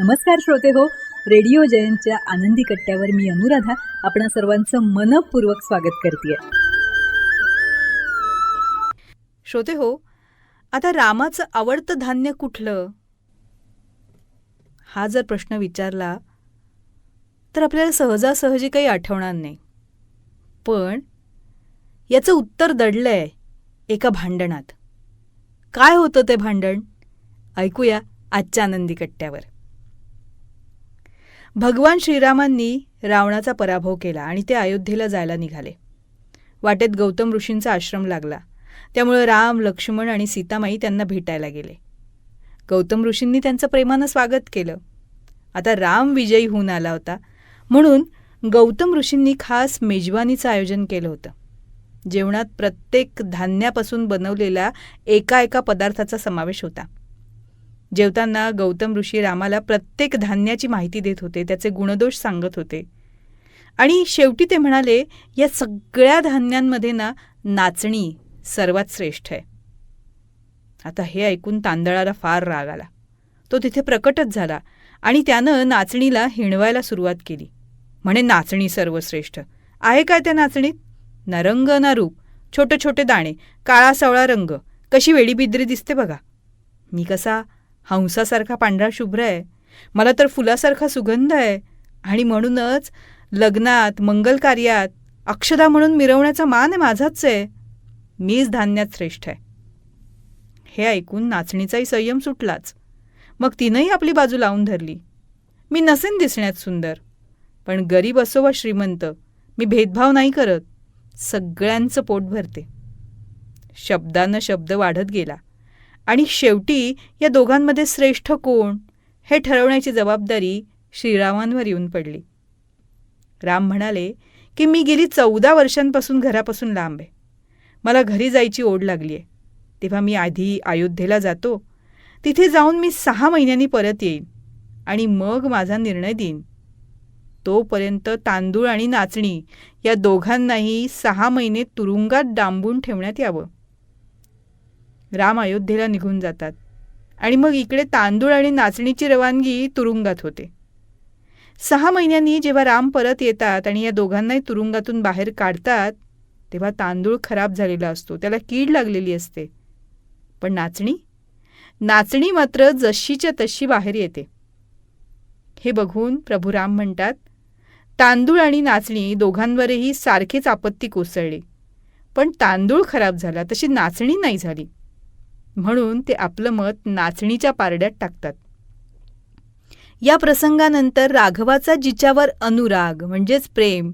नमस्कार श्रोते हो, रेडिओ जयंतच्या आनंदी कट्ट्यावर मी अनुराधा आपणा सर्वांचं मनपूर्वक स्वागत करते. श्रोते हो, आता रामाचं आवडतं धान्य कुठलं हा जर प्रश्न विचारला तर आपल्याला सहजासहजी काही आठवणार नाही. पण याचं उत्तर दडलंय एका भांडणात. काय होतं ते भांडण ऐकूया आजच्या आनंदी कट्ट्यावर. भगवान श्रीरामांनी रावणाचा पराभव केला आणि ते अयोध्येला जायला निघाले. वाटेत गौतम ऋषींचा आश्रम लागला. त्यामुळे राम, लक्ष्मण आणि सीतामाई त्यांना भेटायला गेले. गौतम ऋषींनी त्यांचं प्रेमानं स्वागत केलं. आता राम विजयी होऊन आला होता म्हणून गौतम ऋषींनी खास मेजवानीचं आयोजन केलं होतं. जेवणात प्रत्येक धान्यापासून बनवलेला एका पदार्थाचा समावेश होता. जेवताना गौतम ऋषी रामाला प्रत्येक धान्याची माहिती देत होते, त्याचे गुणदोष सांगत होते आणि शेवटी ते म्हणाले, या सगळ्या धान्यांमध्ये नाचणी सर्वात श्रेष्ठ आहे. आता हे ऐकून तांदळाला फार राग आला. तो तिथे प्रकटच झाला आणि त्यानं नाचणीला हिणवायला सुरुवात केली. म्हणे, नाचणी सर्वश्रेष्ठ आहे काय त्या नाचणीत? ना रंग ना रूप, छोटे छोटे दाणे, काळा सावळा रंग, कशी वेडी बिद्री दिसते बघा. मी कसा हंसासारखा पांढरा शुभ्र आहे, मला तर फुलासारखा सुगंध आहे आणि म्हणूनच लग्नात मंगल कार्यात अक्षदा म्हणून मिरवण्याचा मान आहे माझाच आहे. मीच धान्यात श्रेष्ठ आहे. हे ऐकून नाचणीचाही संयम सुटलाच. मग तिनंही आपली बाजू लावून धरली. मी नसेन दिसण्यात सुंदर, पण गरीब असो वा श्रीमंत, मी भेदभाव नाही करत, सगळ्यांचं पोट भरते. शब्दानं शब्द वाढत गेला आणि शेवटी या दोघांमध्ये श्रेष्ठ कोण हे ठरवण्याची जबाबदारी श्रीरामांवर येऊन पडली. राम म्हणाले की मी गेली 14 वर्षांपासून घरापासून लांब आहे. मला घरी जायची ओढ लागली आहे. तेव्हा मी आधी अयोध्येला जातो. तिथे जाऊन मी 6 महिन्यांनी परत येईन आणि मग माझा निर्णय देईन. तोपर्यंत तांदूळ आणि नाचणी या दोघांनाही 6 महिने तुरुंगात डांबून ठेवण्यात यावं. राम अयोध्येला निघून जातात आणि मग इकडे तांदूळ आणि नाचणीची रवानगी तुरुंगात होते. 6 महिन्यांनी जेव्हा राम परत येतात आणि या दोघांनाही तुरुंगातून बाहेर काढतात तेव्हा तांदूळ खराब झालेला असतो, त्याला कीड लागलेली असते. पण नाचणी मात्र जशीच्या तशी बाहेर येते. हे बघून प्रभू राम म्हणतात, तांदूळ आणि नाचणी दोघांवरही सारखीच आपत्ती कोसळली, पण तांदूळ खराब झाला तशी नाचणी नाही झाली. म्हणून ते आपलं मत नाचणीच्या पारड्यात टाकतात. या प्रसंगानंतर राघवाचा जिच्यावर अनुराग म्हणजेच प्रेम,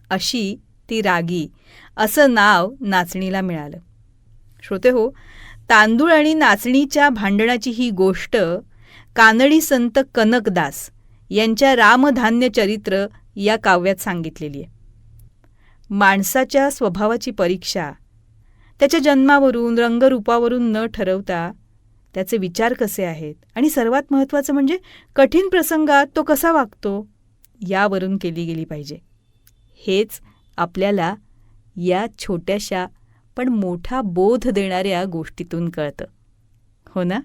अशी ती रागी असं नाव नाचणीला मिळालं. श्रोते हो, तांदूळ आणि नाचणीच्या भांडणाची ही गोष्ट कानडी संत कनकदास यांच्या रामधान्य चरित्र या काव्यात सांगितलेली आहे. माणसाच्या स्वभावाची परीक्षा त्याच्या जन्मावरून, रंगरूपावरून न ठरवता त्याचे विचार कसे आहेत आणि सर्वात महत्त्वाचं म्हणजे कठीण प्रसंगात तो कसा वागतो यावरून केली गेली पाहिजे. हेच आपल्याला या छोट्याशा पण मोठा बोध देणाऱ्या गोष्टीतून कळतं, हो ना?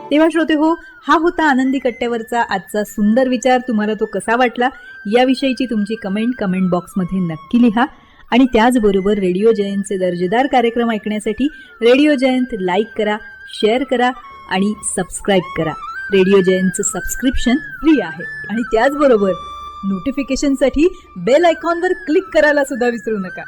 तेव्हा श्रोते हो, हा होता आनंदी कट्ट्यावरचा आजचा सुंदर विचार. तुम्हाला तो कसा वाटला याविषयीची तुमची कमेंट बॉक्समध्ये नक्की लिहा. आणि त्याचबरोबर रेडिओ जयंतचे दर्जेदार कार्यक्रम ऐकण्यासाठी रेडिओ जयंत लाईक करा, शेअर करा आणि सबस्क्राईब करा. रेडिओ जयंतचं सबस्क्रिप्शन फ्री आहे आणि त्याचबरोबर नोटिफिकेशनसाठी बेल आयकॉनवर क्लिक करायला सुद्धा विसरू नका.